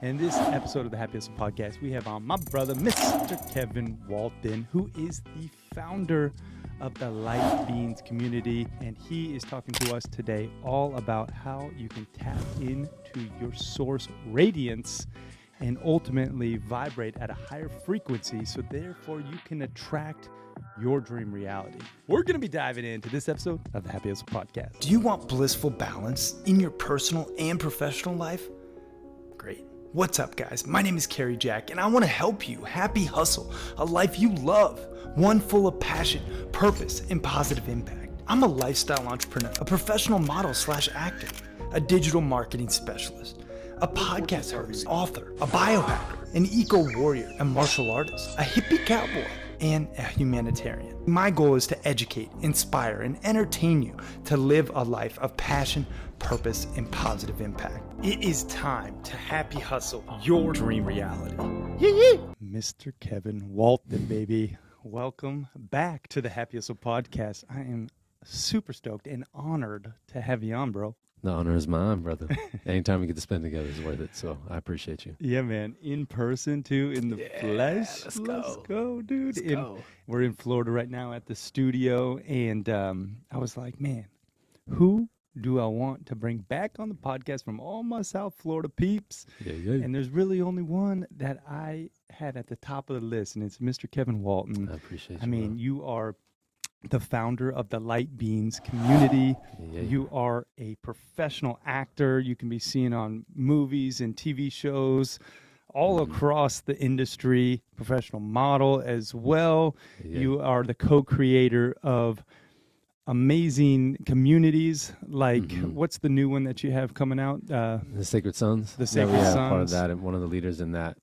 In this episode of the Happy Hustle Podcast, we have on my brother, Mr. Kevin Walton, who is the founder of the Light Beans community. And he is talking to us today all about how you can tap into your source radiance and ultimately vibrate at a higher frequency, so therefore you can attract your dream reality. We're going to be diving into this episode of the Happy Hustle Podcast. Do you want blissful balance in your personal and professional life? Great. What's up, guys? My name is Kerry Jack, and I want to help you happy hustle a life you love, one full of passion, purpose, and positive impact. I'm a lifestyle entrepreneur, a professional model / actor, a digital marketing specialist, a podcast host, author, a biohacker, an eco-warrior, a martial artist, a hippie cowboy, and a humanitarian. My goal is to educate, inspire, and entertain you to live a life of passion, purpose, and positive impact. It is time to happy hustle your dream reality. Mr. Kevin Walton, baby. Welcome back to the Happy Hustle Podcast. I am super stoked and honored to have you on, bro. The honor is mine, brother. Anytime we get to spend together is worth it, so I appreciate you. Yeah, man. In person, too, in the flesh. Let's go. Let's go, dude. Let's go. We're in Florida right now at the studio, and I was like, man, who do I want to bring back on the podcast from all my South Florida peeps? Yeah. And there's really only one that I had at the top of the list, and it's Mr. Kevin Walton. I appreciate you. I mean, you are the founder of the Light Beans community. Yeah. You are a professional actor. You can be seen on movies and TV shows all across the industry, professional model as well. Yeah. You are the co-creator of amazing communities like what's the new one that you have coming out? The Sacred Sons. The Sacred Part of Sons. that, and one of the leaders in that.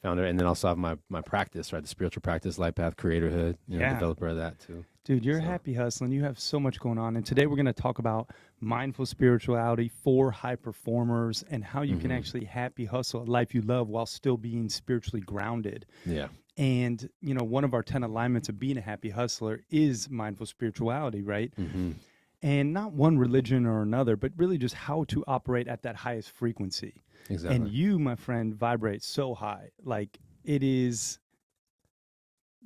Founder, and then also have my practice, right? The spiritual practice, Light Path Creatorhood. Developer of that too. Dude, you're happy hustling. You have so much going on. And today we're going to talk about mindful spirituality for high performers and how you can actually happy hustle a life you love while still being spiritually grounded. Yeah. And, one of our 10 alignments of being a happy hustler is mindful spirituality, right? And not one religion or another, but really just how to operate at that highest frequency. Exactly. And you, my friend, vibrate so high. Like, it is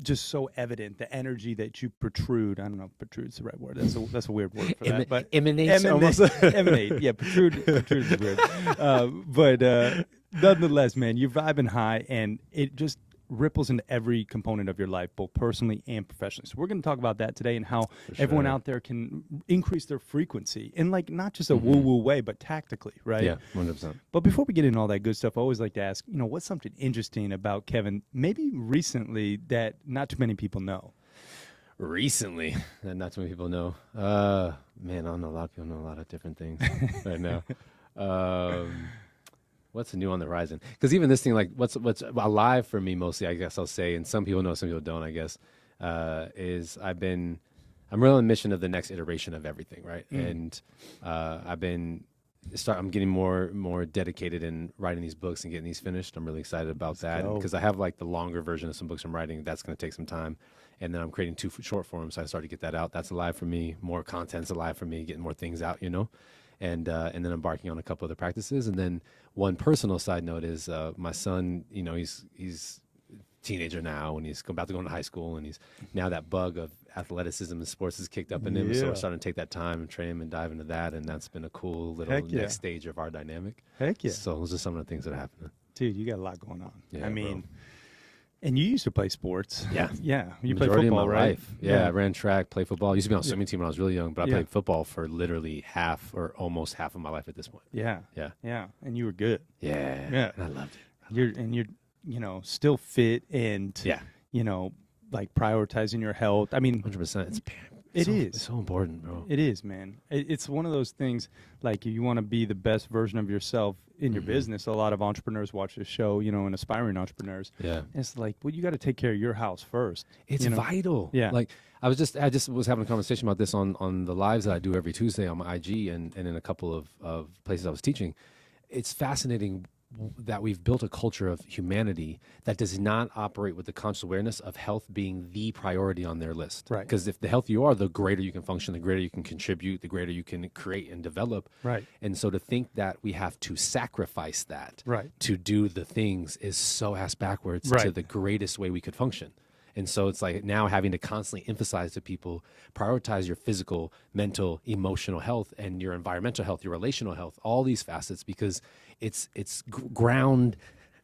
just so evident, the energy that you protrude. I don't know if protrude's the right word. That's a weird word for that. But Emanates almost. Emanate. Yeah, protrude is weird. But nonetheless, man, you're vibing high, and it just ripples into every component of your life, both personally and professionally. So we're going to talk about that today and how everyone out there can increase their frequency in, like, not just a woo-woo way, but tactically, right? Yeah, 100%. But before we get into all that good stuff, I always like to ask, what's something interesting about Kevin, maybe recently, that not too many people know? Recently, and not too many people know. Man, I don't know. A lot of people know a lot of different things right now. What's new on the horizon? Because even this thing, like, what's alive for me mostly, I guess I'll say, and some people know, some people don't, I guess, is I'm really on the mission of the next iteration of everything, right? And I'm getting more dedicated in writing these books and getting these finished. I'm really excited about that because I have, like, the longer version of some books I'm writing. That's going to take some time. And then I'm creating 2 short forms, so I started to get that out. That's alive for me. More content's alive for me, getting more things out, And then embarking on a couple other practices. And then one personal side note is my son, he's a teenager now, and he's about to go into high school, and he's now that bug of athleticism and sports is kicked up in him. So we're starting to take that time and train him and dive into that. And that's been a cool little next stage of our dynamic. Heck yeah. So those are some of the things that are happening. Dude, you got a lot going on. Yeah, I mean, and you used to play sports. Yeah. Yeah. You played Majority football, of my right? life. Yeah, I ran track, played football. I used to be on a swimming team when I was really young, but I played football for literally half or almost half of my life at this point. Yeah. Yeah. Yeah. And you were good. Yeah. Yeah. And I loved it. You're still fit and, like, prioritizing your health. I mean, 100%. It's It's so important, bro. It is, man. It's one of those things, like, you want to be the best version of yourself in your business. A lot of entrepreneurs watch this show, and aspiring entrepreneurs. Yeah. It's like, well, you got to take care of your house first. It's vital. Yeah. Like, I just was having a conversation about this on the lives that I do every Tuesday on my IG and in a couple of places I was teaching. It's fascinating that we've built a culture of humanity that does not operate with the conscious awareness of health being the priority on their list. Right. Because if the healthier you are, the greater you can function, the greater you can contribute, the greater you can create and develop. Right. And so to think that we have to sacrifice that Right. to do the things is so ass backwards to the greatest way we could function. And so it's like now having to constantly emphasize to people, prioritize your physical, mental, emotional health and your environmental health, your relational health, all these facets, because it's ground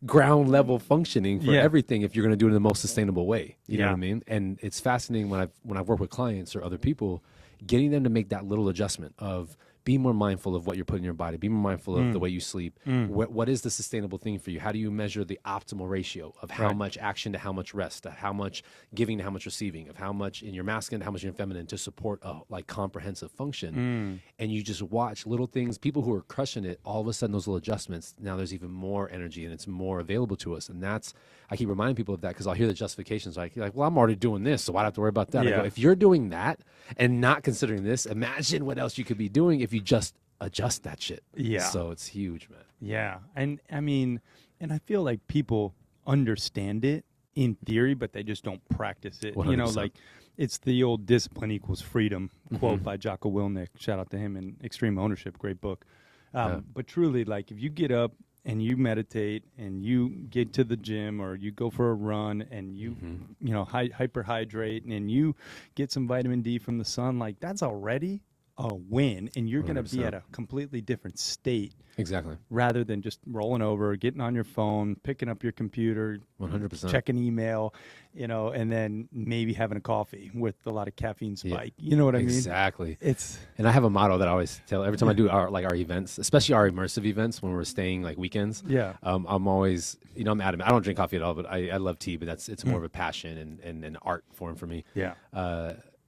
level functioning for everything if you're going to do it in the most sustainable way. You know what I mean? And it's fascinating when I've worked with clients or other people, getting them to make that little adjustment of be more mindful of what you're putting in your body, be more mindful of the way you sleep. What is the sustainable thing for you? How do you measure the optimal ratio of how much action to how much rest, to how much giving to how much receiving, of how much in your masculine to how much in your feminine to support a like comprehensive function? And you just watch little things, people who are crushing it, all of a sudden those little adjustments, now there's even more energy and it's more available to us. And that's, I keep reminding people of that because I'll hear the justifications like, well, I'm already doing this, so why do I have to worry about that? I go, if you're doing that and not considering this, imagine what else you could be doing if you just adjust that shit. Yeah. So it's huge, man. Yeah. And I mean, and I feel like people understand it in theory, but they just don't practice it. 100%. You know, like it's the old discipline equals freedom quote by Jocko Willink. Shout out to him in Extreme Ownership. Great book. But truly, like if you get up and you meditate and you get to the gym or you go for a run and you, you know, hyperhydrate and you get some vitamin D from the sun, like that's already a win, and you're going to be at a completely different state. Exactly. Rather than just rolling over, getting on your phone, picking up your computer, 100%, checking email, you know, and then maybe having a coffee with a lot of caffeine spike. You know what I mean? Exactly. It's and I have a motto that I always tell every time I do our events, especially our immersive events when we're staying like weekends. Yeah. I'm always, you know, I'm adamant. I don't drink coffee at all, but I love tea, but it's more of a passion and an art form for me. Yeah.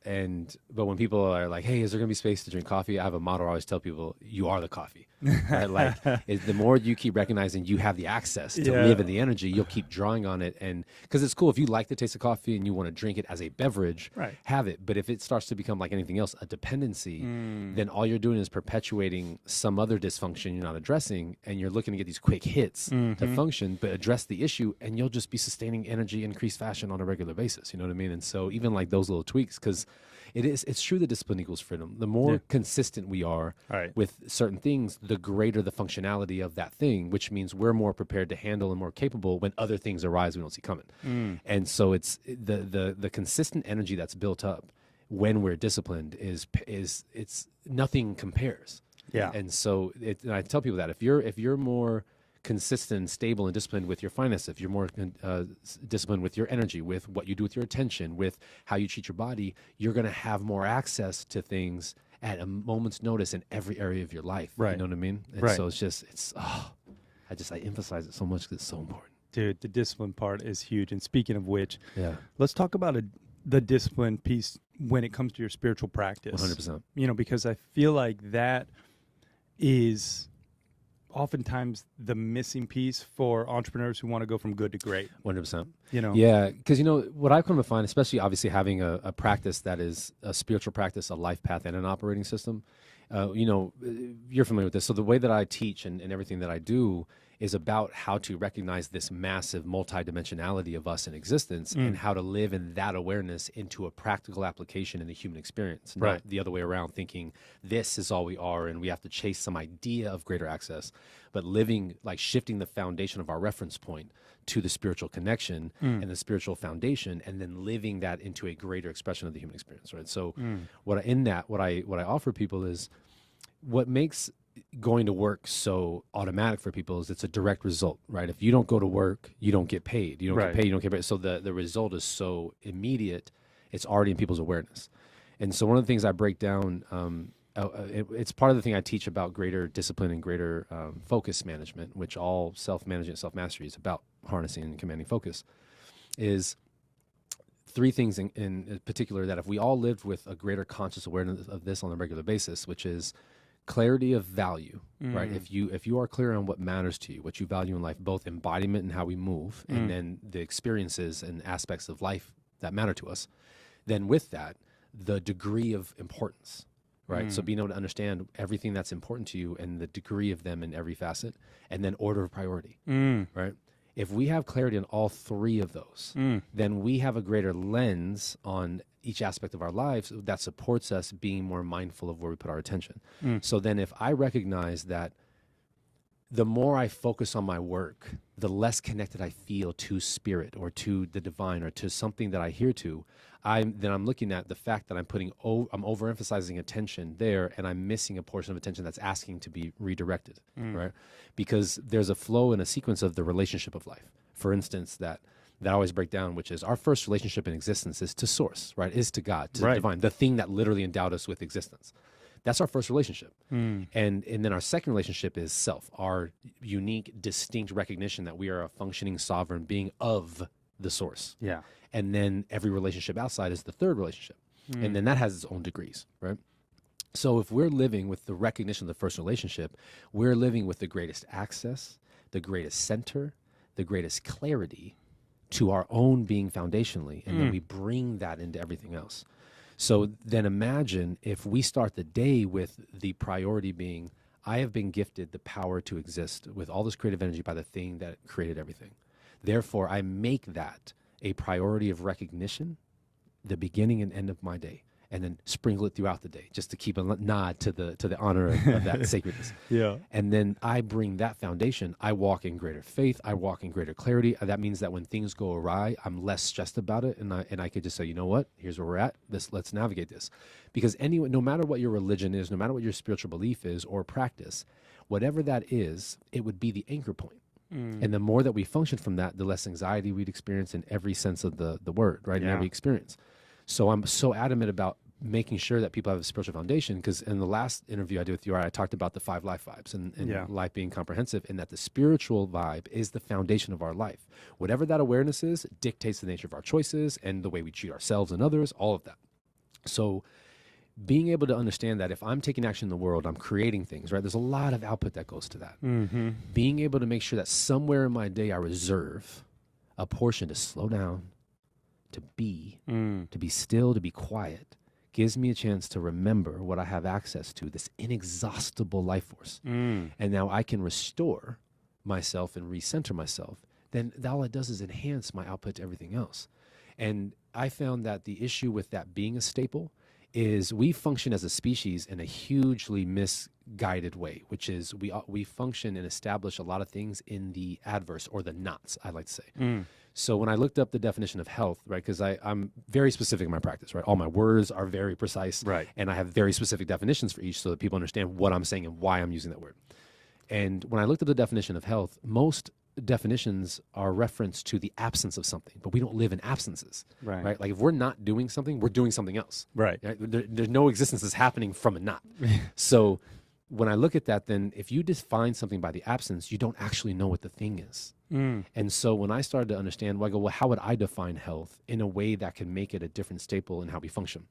But when people are like, hey, is there gonna be space to drink coffee? I have a motto I always tell people, you are the coffee. Right? Like the more you keep recognizing you have the access to live in the energy, you'll keep drawing on it. And because it's cool if you like the taste of coffee and you want to drink it as a beverage, have it. But if it starts to become like anything else, a dependency, then all you're doing is perpetuating some other dysfunction you're not addressing, and you're looking to get these quick hits to function, but address the issue, and you'll just be sustaining energy in increased fashion on a regular basis. You know what I mean? And so even like those little tweaks, because it's true that discipline equals freedom. The more consistent we are with certain things, the greater the functionality of that thing, which means we're more prepared to handle and more capable when other things arise we don't see coming. And so it's the consistent energy that's built up when we're disciplined is it's nothing compares. Yeah. And so and I tell people that if you're more consistent and stable and disciplined with your finances, if you're more disciplined with your energy, with what you do with your attention, with how you treat your body, you're going to have more access to things at a moment's notice in every area of your life. You know what I mean? And so I emphasize it so much because it's so important. Dude, the discipline part is huge. And speaking of which, let's talk about the discipline piece when it comes to your spiritual practice. 100%. You know, because I feel like that is oftentimes the missing piece for entrepreneurs who want to go from good to great. 100%. You know? Yeah, because you know what I've come to find, especially obviously having a practice that is a spiritual practice, a life path, and an operating system. You know, you're familiar with this. So the way that I teach and everything that I do is about how to recognize this massive multidimensionality of us in existence and how to live in that awareness into a practical application in the human experience, not the other way around, thinking this is all we are and we have to chase some idea of greater access, but living, like shifting the foundation of our reference point to the spiritual connection and the spiritual foundation, and then living that into a greater expression of the human experience, right? So what I offer people is what makes going to work so automatic for people is it's a direct result, right? If you don't go to work, you don't get paid. You don't get paid, you don't get paid. So the result is so immediate, it's already in people's awareness. And so one of the things I break down, it's part of the thing I teach about greater discipline and greater focus management, which all self-management, self-mastery is about harnessing and commanding focus, is three things in particular that if we all lived with a greater conscious awareness of this on a regular basis, which is clarity of value, right? If you are clear on what matters to you, what you value in life, both embodiment and how we move, and then the experiences and aspects of life that matter to us, then with that, the degree of importance, right? So being able to understand everything that's important to you and the degree of them in every facet, and then order of priority, right? If we have clarity on all three of those, then we have a greater lens on each aspect of our lives that supports us being more mindful of where we put our attention. So then if I recognize that the more I focus on my work, the less connected I feel to spirit or to the divine or to something that I hear to, I'm looking at the fact that I'm overemphasizing attention there, and I'm missing a portion of attention that's asking to be redirected, right? Because there's a flow and a sequence of the relationship of life. For instance, that I always break down, which is our first relationship in existence is to source, right? Is to God, to the divine, the thing that literally endowed us with existence. That's our first relationship. And then our second relationship is self, our unique, distinct recognition that we are a functioning sovereign being of the source. Yeah. And then every relationship outside is the third relationship. And then that has its own degrees, right? So if we're living with the recognition of the first relationship, we're living with the greatest access, the greatest center, the greatest clarity to our own being foundationally. And then we bring that into everything else. So then imagine if we start the day with the priority being, I have been gifted the power to exist with all this creative energy by the thing that created everything. Therefore, I make that a priority of recognition, the beginning and end of my day, and then sprinkle it throughout the day just to keep a nod to the honor of that sacredness. Yeah. And then I bring that foundation. I walk in greater faith. I walk in greater clarity. That means that when things go awry, I'm less stressed about it. And I could just say, you know what? Here's where we're at. Let's navigate this. Because no matter what your religion is, no matter what your spiritual belief is or practice, whatever that is, it would be the anchor point. And the more that we function from that, the less anxiety we'd experience in every sense of the word, right? In every experience. So I'm so adamant about making sure that people have a spiritual foundation, because in the last interview I did with you, I talked about the 5 life vibes and life being comprehensive, and that the spiritual vibe is the foundation of our life. Whatever that awareness is, dictates the nature of our choices and the way we treat ourselves and others, all of that. So being able to understand that if I'm taking action in the world, I'm creating things, right? There's a lot of output that goes to that. Being able to make sure that somewhere in my day I reserve a portion to slow down, to be still, to be quiet, gives me a chance to remember what I have access to, this inexhaustible life force. And now I can restore myself and recenter myself. Then all it does is enhance my output to everything else. And I found that the issue with that being a staple is we function as a species in a hugely misguided way, which is we function and establish a lot of things in the adverse or the nots, I like to say. So when I looked up the definition of health, right, because I'm very specific in my practice, right? All my words are very precise, right? And I have very specific definitions for each so that people understand what I'm saying and why I'm using that word. And when I looked at the definition of health, most definitions are reference to the absence of something, but we don't live in absences, right? Like if we're not doing something, we're doing something else, right? There's no existence that's happening from a not. So when I look at that, then if you define something by the absence, you don't actually know what the thing is. And so when I started to understand, well, I go, well, how would I define health in a way that can make it a different staple in how we function?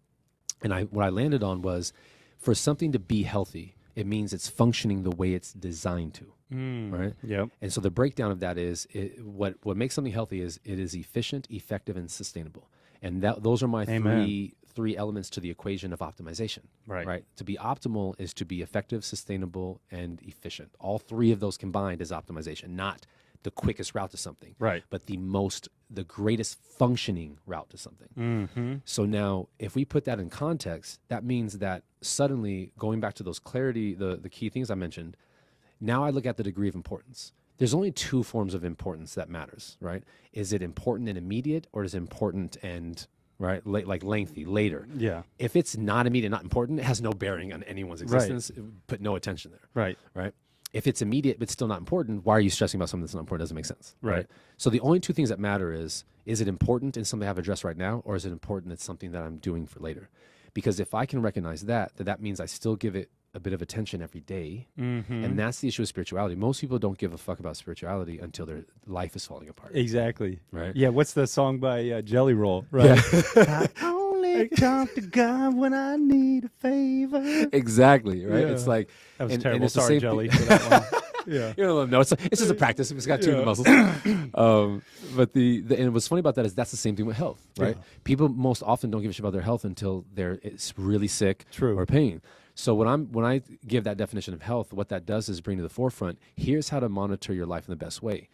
And what I landed on was, for something to be healthy, it means it's functioning the way it's designed to, right? Yep. And so the breakdown of that is, what makes something healthy is it is efficient, effective, and sustainable. And those are my three elements to the equation of optimization, right? To be optimal is to be effective, sustainable, and efficient. All three of those combined is optimization, not the quickest route to something, right? But the greatest functioning route to something. So now, if we put that in context, that means that suddenly, going back to those clarity, the key things I mentioned, now I look at the degree of importance. There's only 2 forms of importance that matters, right? Is it important and immediate, or is it important and right, like lengthy, later? Yeah. If it's not immediate, not important, it has no bearing on anyone's existence. Put no attention there. Right. If it's immediate but still not important, why are you stressing about something that's not important? It doesn't make sense. Right. So the only 2 things that matter is it important and something I have addressed right now, or is it important it's something that I'm doing for later? Because if I can recognize that means I still give it a bit of attention every day. And that's the issue of spirituality. Most people don't give a fuck about spirituality until their life is falling apart. Exactly. Right. Yeah. What's the song by Jelly Roll? Right. Yeah. I only talk to God when I need a favor. Right. Yeah. It's like, that was and, terrible. And it's Sorry, Jelly, for that one. Yeah. No, it's just a practice. It's got 2 muscles. But and what's funny about that is that's the same thing with health, right? People most often don't give a shit about their health until it's really sick or pain. So when I give that definition of health, what that does is bring to the forefront, here's how to monitor your life in the best way.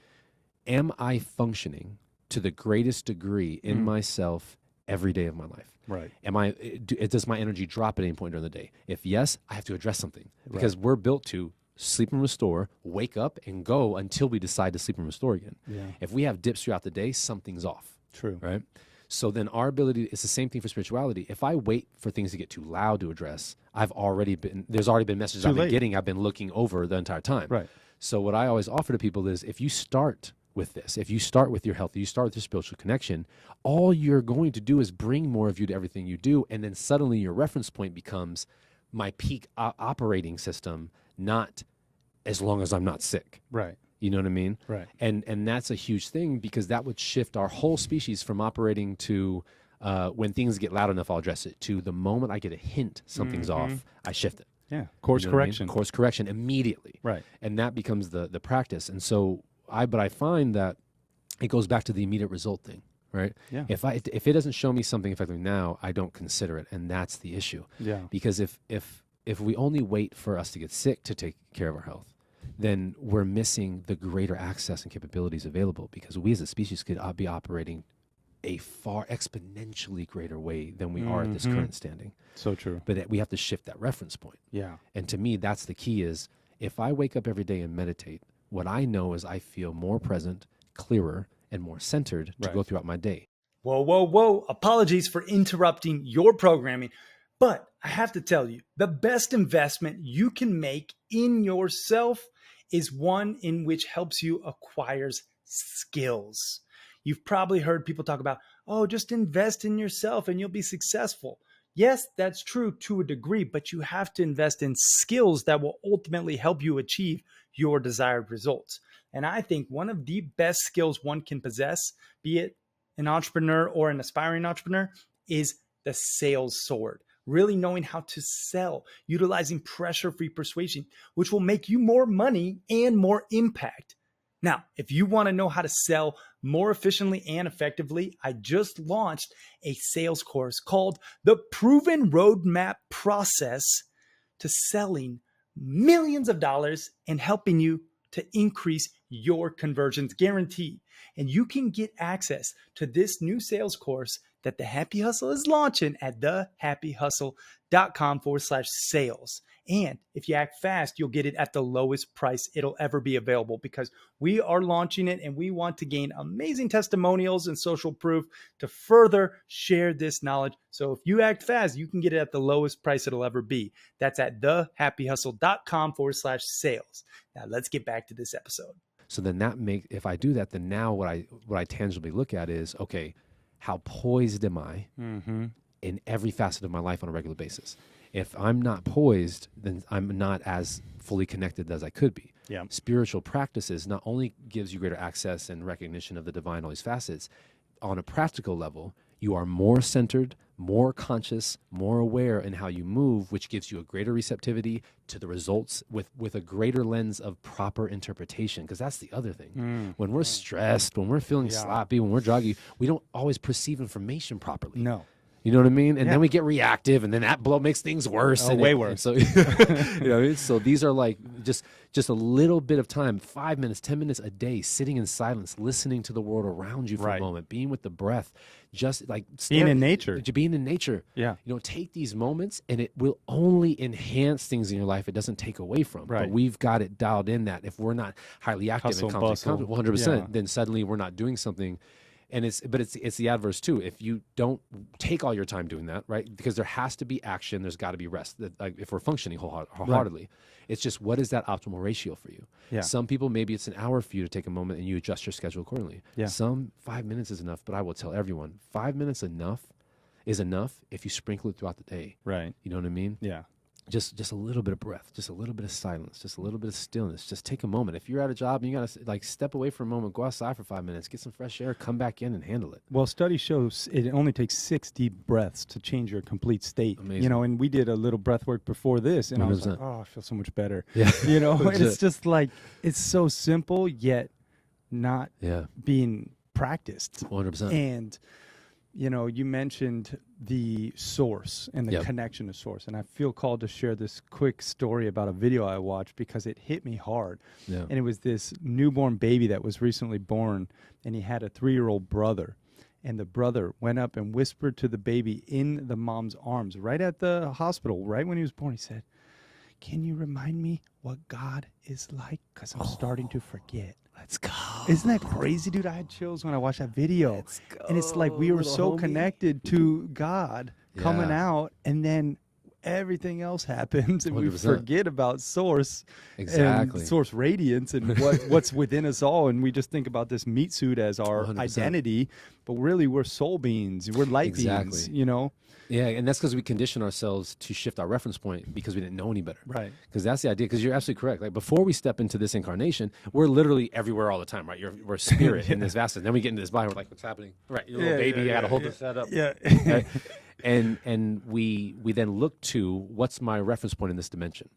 Am I functioning to the greatest degree in myself every day of my life? Right. Does my energy drop at any point during the day? If yes, I have to address something, because we're built to sleep and restore, wake up and go until we decide to sleep and restore again. Yeah. If we have dips throughout the day, something's off. True. Right? So then our ability, it's the same thing for spirituality. If I wait for things to get too loud to address, there's already been messages I've been getting, I've been looking over the entire time. Right. So what I always offer to people is, if you start with this, if you start with your health, you start with your spiritual connection, all you're going to do is bring more of you to everything you do. And then suddenly your reference point becomes my peak operating system, not as long as I'm not sick. Right. You know what I mean? Right. And that's a huge thing, because that would shift our whole species from operating to when things get loud enough, I'll address it, to the moment I get a hint something's off, I shift it. Yeah. Course correction. I mean? Course correction immediately. Right. And that becomes the practice. And so I find that it goes back to the immediate result thing, right? Yeah. If it doesn't show me something effectively now, I don't consider it. And that's the issue. Yeah. Because if we only wait for us to get sick to take care of our health, then we're missing the greater access and capabilities available, because we as a species could be operating a far exponentially greater way than we are at this current standing. So true. But we have to shift that reference point. Yeah. And to me, that's the key is, if I wake up every day and meditate, what I know is I feel more present, clearer, and more centered to go throughout my day. Whoa, whoa, whoa. Apologies for interrupting your programming, but I have to tell you, the best investment you can make in yourself is one in which helps you acquire skills. You've probably heard people talk about, oh, just invest in yourself and you'll be successful. Yes, that's true to a degree, but you have to invest in skills that will ultimately help you achieve your desired results. And I think one of the best skills one can possess, be it an entrepreneur or an aspiring entrepreneur, is the sales sword. Really knowing how to sell, utilizing pressure-free persuasion, which will make you more money and more impact. Now, if you want to know how to sell more efficiently and effectively, I just launched a sales course called The Proven Roadmap Process to Selling Millions of Dollars and Helping You to Increase Your Conversions, guaranteed. And you can get access to this new sales course that The Happy Hustle is launching at thehappyhustle.com/sales. And if you act fast, you'll get it at the lowest price it'll ever be available, because we are launching it and we want to gain amazing testimonials and social proof to further share this knowledge. So if you act fast, you can get it at the lowest price it'll ever be. That's at thehappyhustle.com/sales. Now let's get back to this episode. So then if I do that, then now what I tangibly look at is, okay, how poised am I in every facet of my life on a regular basis? If I'm not poised, then I'm not as fully connected as I could be. Yeah. Spiritual practices not only gives you greater access and recognition of the divine, all these facets, on a practical level, you are more centered, more conscious, more aware in how you move, which gives you a greater receptivity to the results with a greater lens of proper interpretation. Because that's the other thing. When we're stressed, when we're feeling sloppy, when we're druggy, we don't always perceive information properly. No. You know what I mean? And then we get reactive, and then that blow makes things worse. Way worse. So, so these are like just a little bit of time, 5 minutes, 10 minutes a day, sitting in silence, listening to the world around you for a moment, being with the breath, just like being in nature. Being in nature. Yeah. Take these moments, and it will only enhance things in your life. It doesn't take away from. Right. But we've got it dialed in that if we're not highly active and constantly 100%, then suddenly we're not doing something. And it's the adverse too. If you don't take all your time doing that, right? Because there has to be action, there's got to be rest. Like if we're functioning wholeheartedly, it's just, what is that optimal ratio for you? Yeah. Some people, maybe it's an hour for you to take a moment and you adjust your schedule accordingly. Yeah. Some 5 minutes is enough, but I will tell everyone 5 minutes is enough if you sprinkle it throughout the day. Right. You know what I mean? Yeah. Just a little bit of breath, just a little bit of silence, just a little bit of stillness. Just take a moment. If you're at a job and you got to step away for a moment, go outside for 5 minutes, get some fresh air, come back in and handle it. Well, study shows it only takes 6 deep breaths to change your complete state. Amazing. And we did a little breath work before this, and 100%. I was like, oh, I feel so much better. Yeah. And it's just like, it's so simple, yet not being practiced. 100%. And you know, you mentioned the source and the Yep. connection to source. And I feel called to share this quick story about a video I watched because it hit me hard. Yeah. And it was this newborn baby that was recently born, and he had a 3-year-old brother. And the brother went up and whispered to the baby in the mom's arms right at the hospital, right when he was born. He said, "Can you remind me what God is like? Because I'm starting to forget." Let's go. Isn't that crazy, dude? I had chills when I watched that video. Let's go, And it's like we were little so homie. connected to God coming Yeah. out, and then everything else happens, and we 100%. forget about source Exactly. and source radiance and what's within us all. And we just think about this meat suit as our 100%. identity, but really we're soul beings. We're light Exactly. beings, you know? Yeah, and that's because we condition ourselves to shift our reference point because we didn't know any better. Right. Because that's the idea. Because you're absolutely correct. Like before we step into this incarnation, we're literally everywhere all the time, right? We're spirit in this vastness. Then we get into this body. We're like, what's happening? Right, you're a little baby. You got to hold this head up. Yeah. Right? And we then look to what's my reference point in this dimension,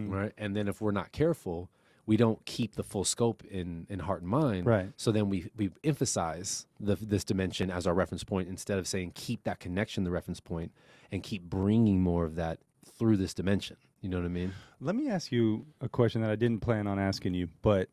right? And then if we're not careful, we don't keep the full scope in heart and mind. Right. So then we emphasize this dimension as our reference point instead of saying keep that connection the reference point and keep bringing more of that through this dimension. You know what I mean? Let me ask you a question that I didn't plan on asking you, but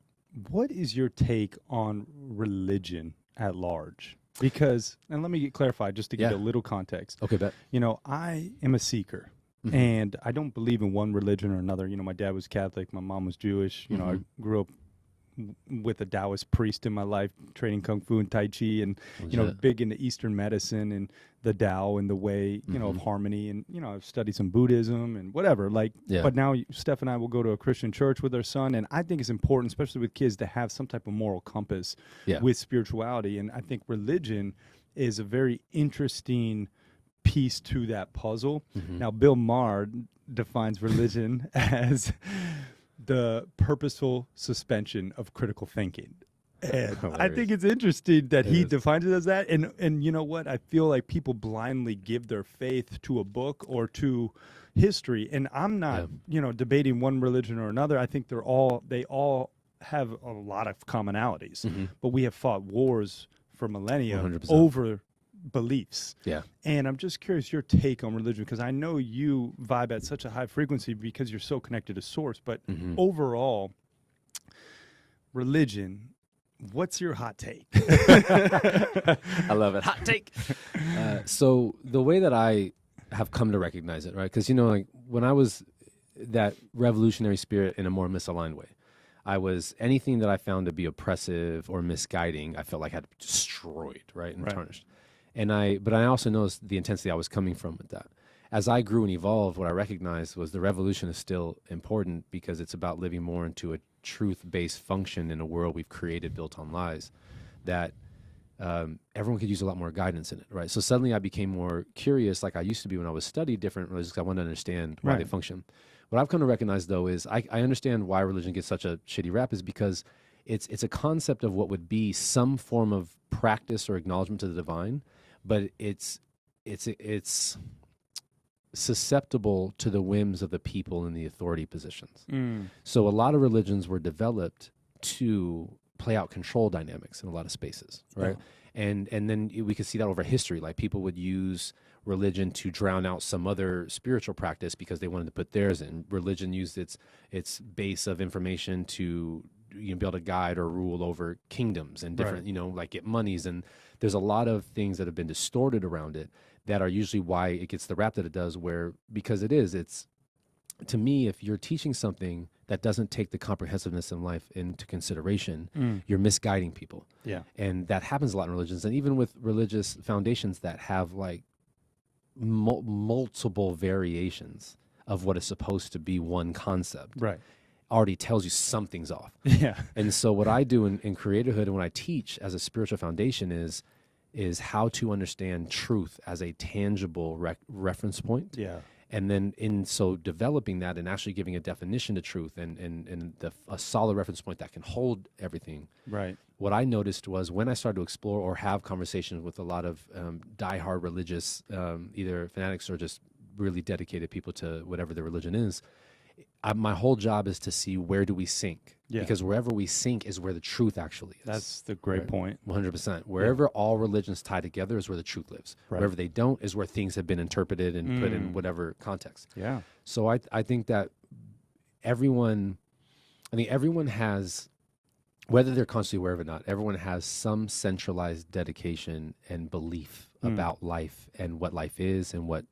what is your take on religion at large? Because, and let me get clarified just to give Yeah. you a little context. Okay, bet. You know, I am a seeker. Mhm. And I don't believe in one religion or another. You know, my dad was Catholic, my mom was Jewish. You know, I grew up with a Taoist priest in my life, training Kung Fu and Tai Chi, and, you know, Legit. big into Eastern medicine and the Tao and the way, you know, of harmony. And, you know, I've studied some Buddhism and whatever. Like, Yeah. but now Steph and I will go to a Christian church with our son. And I think it's important, especially with kids, to have some type of moral compass Yeah. with spirituality. And I think religion is a very interesting piece to that puzzle. Now, Bill Maher defines religion as the purposeful suspension of critical thinking. And I think it's interesting that he defines it as that. And you know what? I feel like people blindly give their faith to a book or to history. And I'm not, you know, debating one religion or another. I think they all have a lot of commonalities. But we have fought wars for millennia 100%. over beliefs. Yeah. And I'm just curious your take on religion, because I know you vibe at such a high frequency because you're so connected to source. But overall, religion, what's your hot take? I love it. Hot take. So the way that I have come to recognize it, right? Because, you know, like when I was that revolutionary spirit in a more misaligned way, I was anything that I found to be oppressive or misguiding, I felt like I had destroyed, right? And tarnished. But I also noticed the intensity I was coming from with that. As I grew and evolved, what I recognized was the revolution is still important because it's about living more into a truth-based function in a world we've created built on lies that everyone could use a lot more guidance in it, right? So suddenly I became more curious like I used to be when I was studying different religions because I wanted to understand why they function. What I've come to recognize, though, is I understand why religion gets such a shitty rap is because it's a concept of what would be some form of practice or acknowledgement to the divine, but it's susceptible to the whims of the people in the authority positions. So a lot of religions were developed to play out control dynamics in a lot of spaces, right? And then we could see that over history. Like people would use religion to drown out some other spiritual practice because they wanted to put theirs in. Religion used its base of information to be able to guide or rule over kingdoms and different, you know, like get monies. And there's a lot of things that have been distorted around it that are usually why it gets the rap that it does, because it's to me, if you're teaching something that doesn't take the comprehensiveness in life into consideration, you're misguiding people. Yeah. And that happens a lot in religions. And even with religious foundations that have like multiple variations of what is supposed to be one concept. Right. Already tells you something's off. Yeah. And so what I do in creatorhood and when I teach as a spiritual foundation is how to understand truth as a tangible reference point. Yeah. And then in so developing that and actually giving a definition to truth and a solid reference point that can hold everything. Right. What I noticed was when I started to explore or have conversations with a lot of diehard religious, either fanatics or just really dedicated people to whatever their religion is my whole job is to see where do we sink, Yeah. because wherever we sink is where the truth actually is. That's the great point. 100%. Wherever all religions tie together is where the truth lives. Right. Wherever they don't is where things have been interpreted and put in whatever context. Yeah. So I think that everyone has, whether they're consciously aware of it or not, everyone has some centralized dedication and belief about life and what life is and what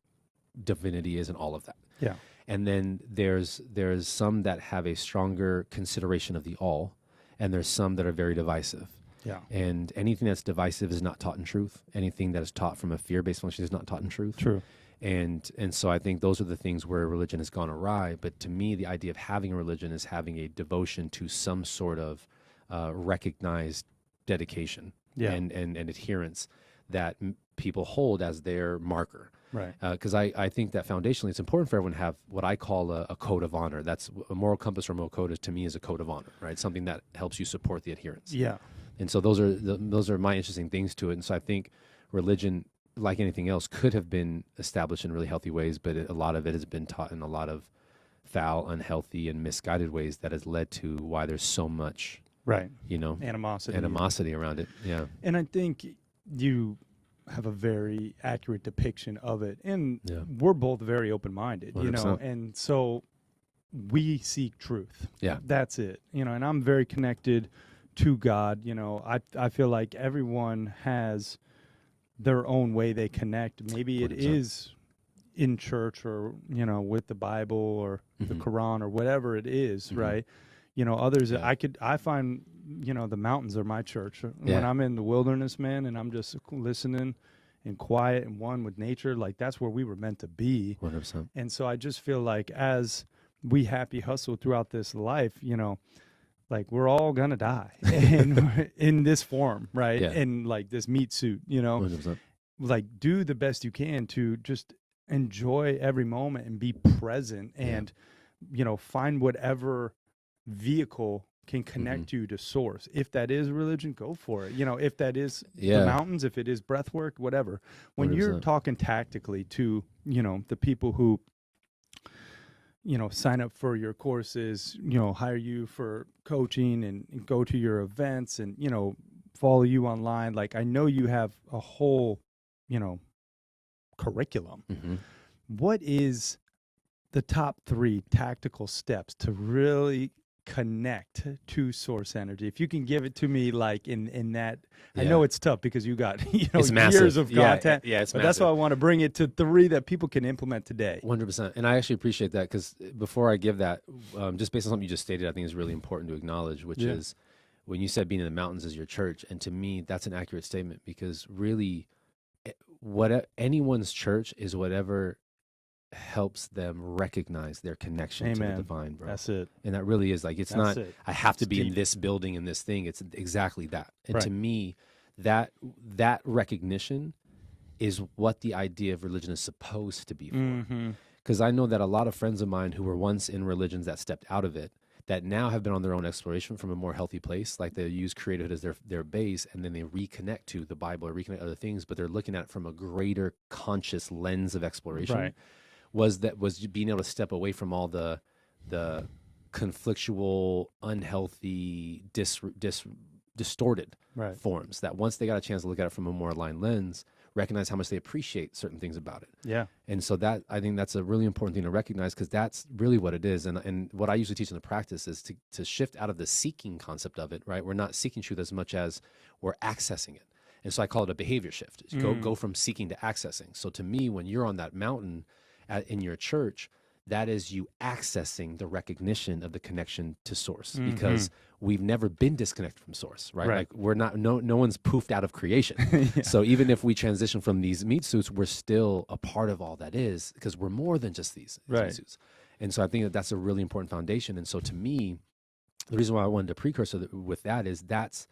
divinity is and all of that. Yeah. And then there's some that have a stronger consideration of the all, and there's some that are very divisive. Yeah. And anything that's divisive is not taught in truth. Anything that is taught from a fear-based function is not taught in truth. True. And so I think those are the things where religion has gone awry. But to me, the idea of having a religion is having a devotion to some sort of recognized dedication and adherence that people hold as their marker. Right. Because I think that foundationally it's important for everyone to have what I call a code of honor. That's a moral compass or moral code to me is a code of honor, right? Something that helps you support the adherence. Yeah. And so those are my interesting things to it. And so I think religion, like anything else, could have been established in really healthy ways, but a lot of it has been taught in a lot of foul, unhealthy, and misguided ways that has led to why there's so much, Right. animosity around it. Yeah. And I think you have a very accurate depiction of it. And Yeah. we're both very open-minded, 100%. and so we seek truth. Yeah. That's it. And I'm very connected to God. I feel like everyone has their own way they connect. Maybe it 100%. is in church or, with the Bible or the Quran or whatever it is, right? Others, Yeah. I find, the mountains are my church. When Yeah. I'm in the wilderness, man, and I'm just listening and quiet and one with nature, like that's where we were meant to be. 100%. And so I just feel like as we happy hustle throughout this life, like we're all gonna die in this form, right? Yeah. In like this meat suit, 100%. like do the best you can to just enjoy every moment and be present and, find whatever vehicle can connect you to source. If that is religion, go for it. If that is the mountains, if it is breath work, whatever. When you're 100%. talking tactically to, the people who, sign up for your courses, hire you for coaching and go to your events and, follow you online. Like I know you have a whole, curriculum. What is the top 3 tactical steps to really connect to source energy? If you can give it to me like in that, I know it's tough because you got It's years massive. of Yeah, content. yeah, it's but that's massive. why I want to bring it to 3 that people can implement today. 100%. And I actually appreciate that, because before I give that, just based on something you just stated, I think is really important to acknowledge, which is when you said being in the mountains is your church. And to me, that's an accurate statement, because really what anyone's church is whatever helps them recognize their connection to the divine, bro. That's it. And that really is like, it's That's not, it. I have to It's be in deep. this building and this thing. It's exactly that. And Right. to me, that recognition is what the idea of religion is supposed to be for. Because I know that a lot of friends of mine who were once in religions that stepped out of it, that now have been on their own exploration from a more healthy place. Like they use creativity as their base, and then they reconnect to the Bible or reconnect to other things, but they're looking at it from a greater conscious lens of exploration. Right. Was being able to step away from all the conflictual, unhealthy, distorted Right. forms, that once they got a chance to look at it from a more aligned lens, recognize how much they appreciate certain things about it. Yeah. And so that, I think that's a really important thing to recognize, because that's really what it is. And what I usually teach in the practice is to shift out of the seeking concept of it, right? We're not seeking truth as much as we're accessing it. And so I call it a behavior shift. Go from seeking to accessing. So to me, when you're on that mountain in your church, that is you accessing the recognition of the connection to source, because we've never been disconnected from source, right? Like we're not, no one's poofed out of creation. So even if we transition from these meat suits, we're still a part of all that is, because we're more than just these meat suits. And so I think that that's a really important foundation. And so to me, the reason why I wanted to precursor with that is that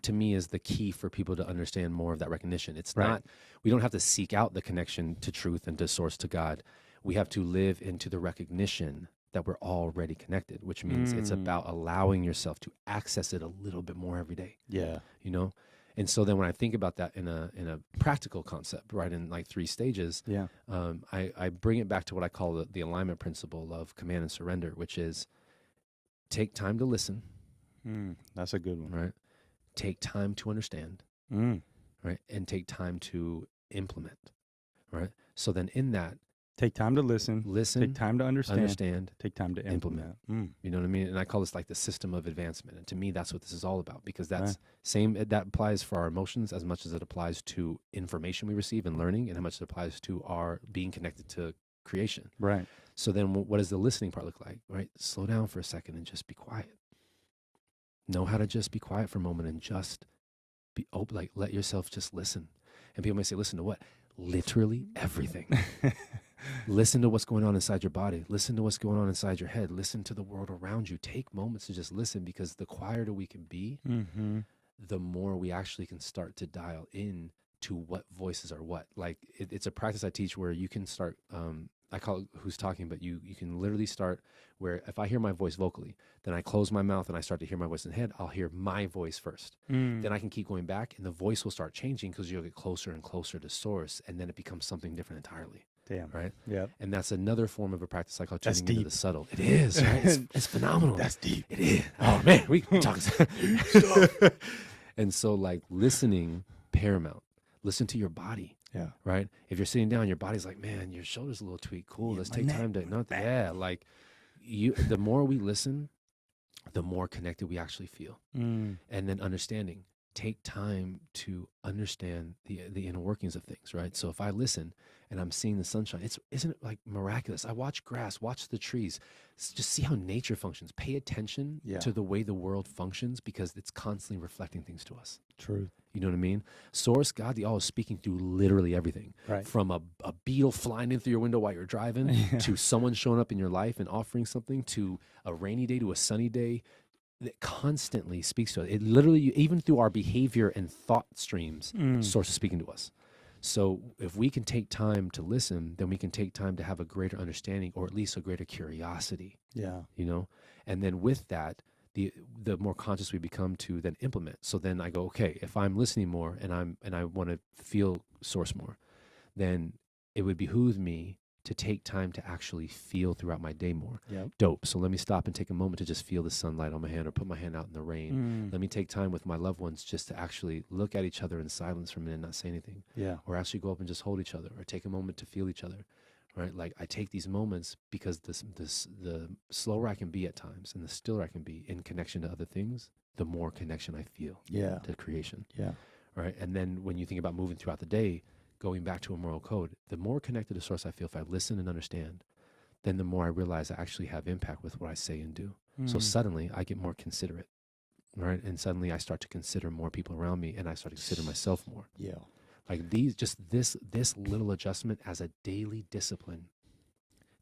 to me is the key for people to understand more of that recognition. It's not, we don't have to seek out the connection to truth and to source, to God. We have to live into the recognition that we're already connected, which means it's about allowing yourself to access it a little bit more every day. Yeah. And so then when I think about that in a practical concept, right, in like 3 stages, I bring it back to what I call the alignment principle of command and surrender, which is take time to listen. That's a good one. Right. Take time to understand. Right. And take time to implement. Right. So then in that, take time to listen, take time to understand, take time to implement. You know what I mean? And I call this like the system of advancement. And to me, that's what this is all about, because that's that applies for our emotions as much as it applies to information we receive and learning, and how much it applies to our being connected to creation. Right. So then what does the listening part look like? Right. Slow down for a second and just be quiet. Know how to just be quiet for a moment and just be open, like let yourself just listen. And people may say, listen to what? Literally everything. Listen to what's going on inside your body. Listen to what's going on inside your head. Listen to the world around you. Take moments to just listen, because the quieter we can be, the more we actually can start to dial in to what voices are what. Like it's a practice I teach where you can start, I call it who's talking, but you can literally start where if I hear my voice vocally, then I close my mouth and I start to hear my voice in the head, I'll hear my voice first. Then I can keep going back and the voice will start changing, because you'll get closer and closer to source, and then it becomes something different entirely. Damn. Right? Yeah. And that's another form of a practice I call tuning into the subtle. It is, right? It's phenomenal. That's deep. It is. Oh man, we talk. And so like listening, paramount. Listen to your body. Yeah. Right? If you're sitting down, your body's like, man, your shoulder's a little tweaked. Cool. Let's take time to like the more we listen, the more connected we actually feel. And then understanding. Take time to understand the inner workings of things, right? So if I listen and I'm seeing the sunshine, isn't it like miraculous? I watch grass, watch the trees, just see how nature functions. Pay attention to the way the world functions, because it's constantly reflecting things to us. Truth. You know what I mean? Source, God, the all is speaking through literally everything. Right. From a beetle flying in through your window while you're driving, to someone showing up in your life and offering something, to a rainy day, to a sunny day, that constantly speaks to us. It literally, even through our behavior and thought streams, Source is speaking to us. So if we can take time to listen, then we can take time to have a greater understanding, or at least a greater curiosity. Yeah. You know? And then with that, the more conscious we become to then implement. So then I go, okay, if I'm listening more and I want to feel Source more, then it would behoove me to take time to actually feel throughout my day more. Yep. Dope. So let me stop and take a moment to just feel the sunlight on my hand, or put my hand out in the rain. Let me take time with my loved ones just to actually look at each other in silence for a minute and not say anything. Yeah. Or actually go up and just hold each other, or take a moment to feel each other. Right? Like I take these moments because the slower I can be at times and the stiller I can be in connection to other things, the more connection I feel to creation. Yeah. Right? And then when you think about moving throughout the day, going back to a moral code, the more connected to Source I feel if I listen and understand, then the more I realize I actually have impact with what I say and do. So suddenly I get more considerate, right? And suddenly I start to consider more people around me, and I start to consider myself more. Yeah. Like this little adjustment as a daily discipline,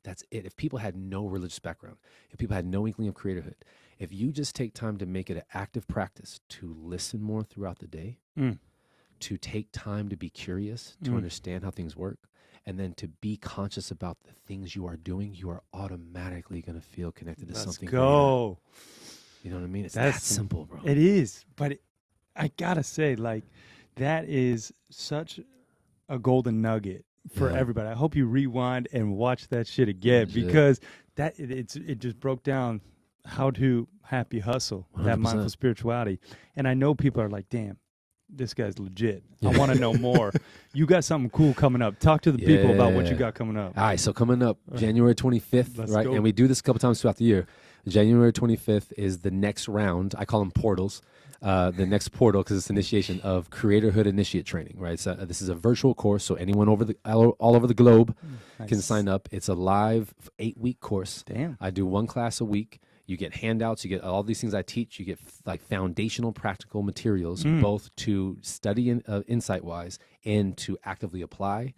that's it. If people had no religious background, if people had no inkling of creatorhood, if you just take time to make it an active practice to listen more throughout the day, to take time to be curious, to understand how things work, and then to be conscious about the things you are doing, you are automatically going to feel connected to something. Let's go. You know what I mean? It's that simple, bro. It is. But I got to say, like, that is such a golden nugget for everybody. I hope you rewind and watch that shit again, because it just broke down how to happy hustle, 100%. That mindful spirituality. And I know people are like, damn, this guy's legit. I want to know more. You got something cool coming up. Talk to the people about what you got coming up. All right, so coming up January 25th, right? Go. And we do this a couple times throughout the year. January 25th is the next round. I call them portals. The next portal, because it's initiation of Creatorhood Initiate Training, right? So this is a virtual course, so anyone all over the globe can sign up. It's a live 8-week course. Damn. I do one class a week. You get handouts, you get all these things I teach, you get like foundational practical materials, both to study insight-wise and to actively apply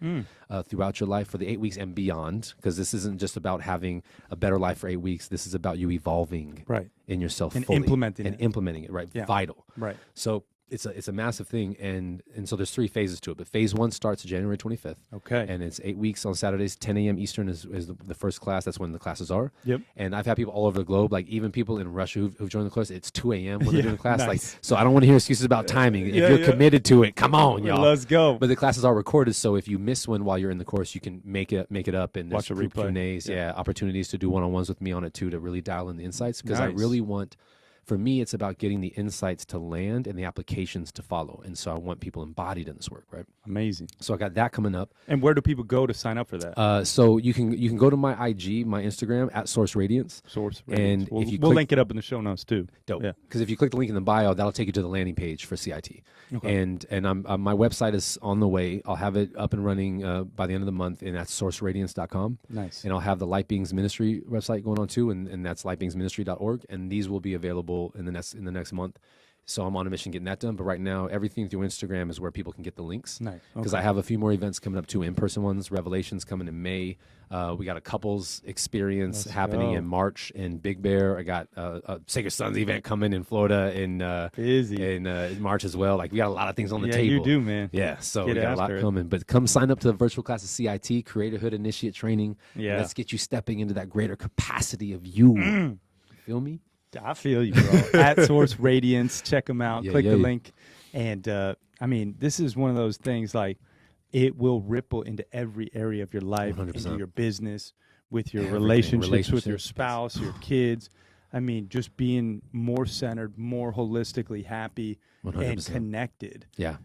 throughout your life for the 8 weeks and beyond, because this isn't just about having a better life for 8 weeks. This is about you evolving in yourself and fully. implementing it, right? Yeah. Vital. Right. So it's a massive thing, and so there's 3 phases to it. But phase 1 starts January 25th. Okay. And it's 8 weeks on Saturdays, 10 a.m. Eastern is the first class. That's when the classes are. Yep. And I've had people all over the globe, like even people in Russia who've joined the course. It's 2 a.m. when they're doing the class. Nice. Like, so I don't want to hear excuses about timing. If you're committed to it, come on, y'all. Let's go. But the classes are recorded, so if you miss one while you're in the course, you can make it up, and Watch there's a group replay. Q&As, opportunities to do one-on-ones with me on it too, to really dial in the insights, because I Nice. really want. For me, it's about getting the insights to land and the applications to follow. And so I want people embodied in this work, right? Amazing. So I got that coming up. And where do people go to sign up for that? So you can go to my IG, my Instagram, at Source Radiance. Source. And we'll, if you we'll click- link it up in the show notes too. Dope. Yeah. Because if you click the link in the bio, that'll take you to the landing page for CIT. Okay. And I'm my website is on the way. I'll have it up and running by the end of the month, and that's sourceradiance.com. Nice. And I'll have the Light Beings Ministry website going on too, and that's lightbeingsministry.org. And these will be available in the next month. So I'm on a mission getting that done. But right now, everything through Instagram is where people can get the links. Nice. Because I have a few more events coming up too, in-person ones. Revelations coming in May. We got a couples experience happening in March in Big Bear. I got a Sacred Sons event coming in Florida in March as well. Like, we got a lot of things on the table. You do, man. Yeah, so Get we got a lot after it. coming. But come sign up to the virtual class of CIT, Creatorhood Initiate Training. Yeah. Let's get you stepping into that greater capacity of you. You feel me? I feel you, bro. At Source Radiance, check them out. Yeah, Click yeah, the yeah. link, and I mean, this is one of those things. Like, it will ripple into every area of your life, 100%. into your business, with your Everything. relationships with your Relationships. spouse, your kids. I mean, just being more centered, more holistically happy, and 100%. connected. Yeah.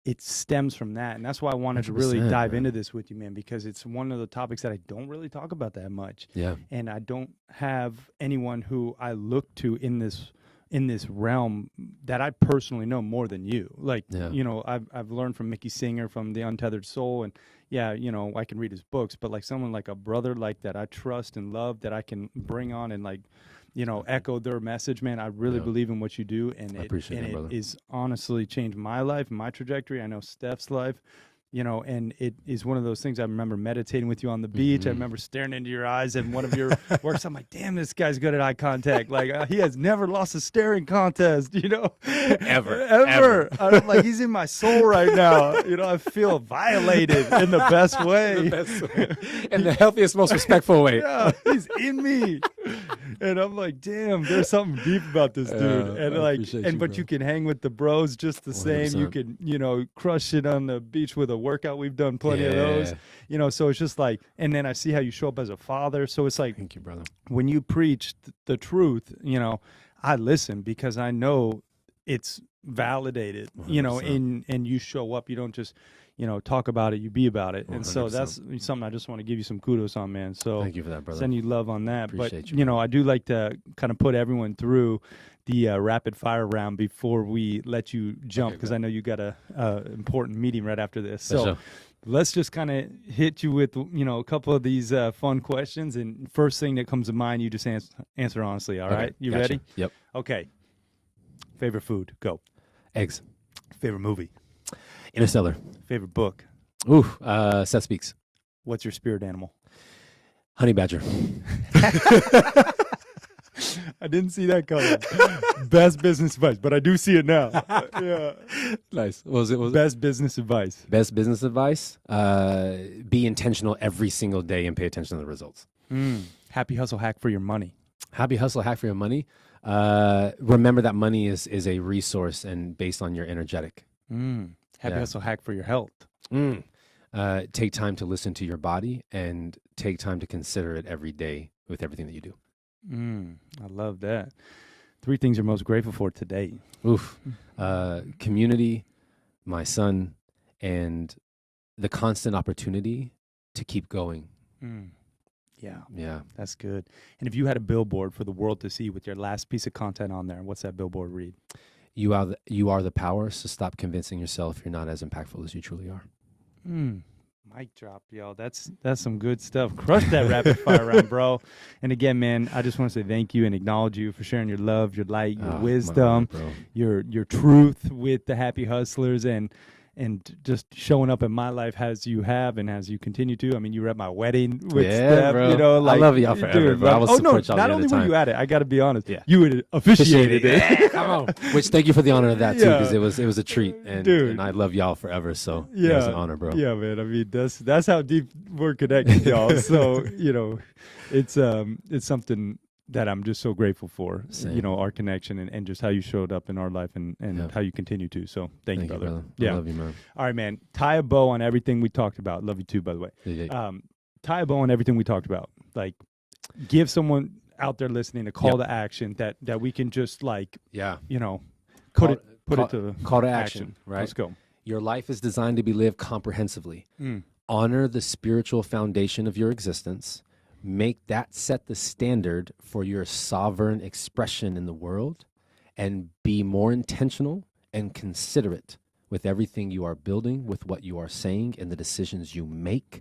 It stems from that, and that's why I wanted to really 100%, dive man. into this with you, man, because it's one of the topics that I don't really talk about that much. Yeah. And I don't have anyone who I look to in this realm that I personally know more than you. Like, Yeah. you know, I've learned from Mickey Singer, from The Untethered Soul, and yeah, you know, I can read his books, but like someone like a brother like that I trust and love, that I can bring on and, like, you know, echo their message, man. I really Yeah. believe in what you do, and I appreciate that, it brother. is honestly changed my life and my trajectory. I know Steph's life. You know, and it is one of those things. I remember meditating with you on the beach. I remember staring into your eyes in one of your works. I'm like, damn, this guy's good at eye contact. Like, he has never lost a staring contest, you know? Ever. I'm like, he's in my soul right now. You know, I feel violated in the best way. In the healthiest, most respectful way. Yeah, he's in me. And I'm like, damn, there's something deep about this dude. And I like, appreciate and you, but bro. you can hang with the bros just the same. You 100%. can, you know, crush it on the beach with a workout. We've done plenty of those. Yeah. You know, so it's just like, and then I see how you show up as a father. So it's like, Thank you, brother. when you preach the truth, you know, I listen because I know it's validated, you know, 100%. and you show up. You don't just, you know, talk about it, you be about it. And so 100%. that's something I just want to give you some kudos on, man. So Thank you for that, brother. send you love on that. Appreciate But, you, you know, I do like to kind of put everyone through the rapid fire round before we let you jump, because I know you got a important meeting right after this. So sure. let's just kind of hit you with, you know, a couple of these fun questions. And first thing that comes to mind, you just answer honestly. All right? You gotcha. ready? Yep. Okay. Favorite food? Go. Eggs. Favorite movie? Interstellar. Favorite book? Ooh, Seth Speaks. What's your spirit animal? Honey Badger. I didn't see that coming. Best business advice, but I do see it now. Yeah. Nice. What was it? Best business advice. Best business advice? Be intentional every single day and pay attention to the results. Happy hustle hack for your money. Happy hustle hack for your money. Remember that money is a resource and based on your energetic. Happy Yeah. hustle hack for your health. Take time to listen to your body and take time to consider it every day with everything that you do. I love that. 3 things you're most grateful for today. Oof. Community, my son, and the constant opportunity to keep going. Yeah, Yeah. that's good. And if you had a billboard for the world to see with your last piece of content on there, what's that billboard read? You are the power, so stop convincing yourself you're not as impactful as you truly are. Mic drop, yo. That's some good stuff. Crush that rapid fire round, bro. And again, man, I just want to say thank you and acknowledge you for sharing your love, your light, your My wisdom, God, bro. your truth with the Happy Hustlers, and and just showing up in my life as you have and as you continue to. I mean, you were at my wedding with Steph, bro. you know, like, I love y'all forever, bro. I will support y'all not the only other were time. you at it, I got to be honest, Yeah. you had officiated it. Yeah, come on. Which thank you for the honor of that too, Yeah. because it was a treat, and I love y'all forever. So yeah, it's an honor, bro. Yeah, man. I mean, that's how deep we're connected, y'all. So, you know, it's something that I'm just so grateful for, Same. you know, our connection and just how you showed up in our life and how you continue to. So thank you, brother. I love you, man. All right, man. Tie a bow on everything we talked about. Love you too, by the way. Yeah. Tie a bow on everything we talked about. Like, give someone out there listening a call to action that we can just like, you know, put it to call to action, right? Let's go. Your life is designed to be lived comprehensively. Honor the spiritual foundation of your existence. Make that set the standard for your sovereign expression in the world, and be more intentional and considerate with everything you are building, with what you are saying, and the decisions you make,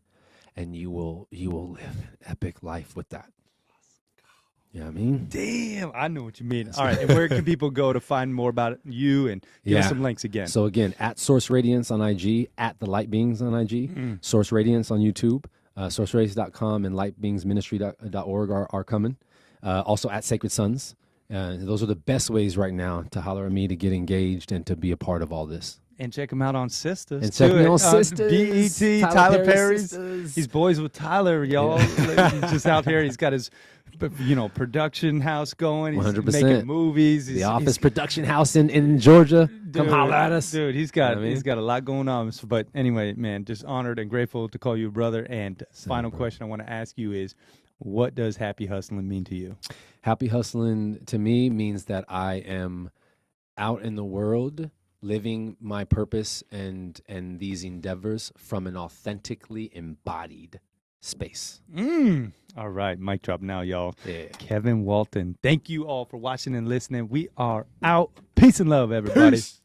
and you will live an epic life with that. You know what I mean? Damn, I know what you mean. All right, and where can people go to find more about you and give us some links again? So again, at Source Radiance on IG, at The Light Beings on IG, Source Radiance on YouTube, sourceradiance.com and lightbeingsministry.org are coming. Also at Sacred Sons. Those are the best ways right now to holler at me, to get engaged, and to be a part of all this. And check him out on Sisters. And check me on Sisters. BET, Tyler Perry's. Sisters. He's boys with Tyler, y'all. He's just out here. He's got his, you know, production house going. He's 100%. making movies. The Office production house in Georgia. Dude, come holler at us. Dude, he's got You know what I mean? he's got a lot going on. But anyway, man, just honored and grateful to call you a brother. And final question I want to ask you is, what does happy hustling mean to you? Happy hustling to me means that I am out in the world living my purpose and these endeavors from an authentically embodied space. All right, mic drop now, y'all. Yeah. Kevin Walton. Thank you all for watching and listening. We are out. Peace and love, everybody. Peace.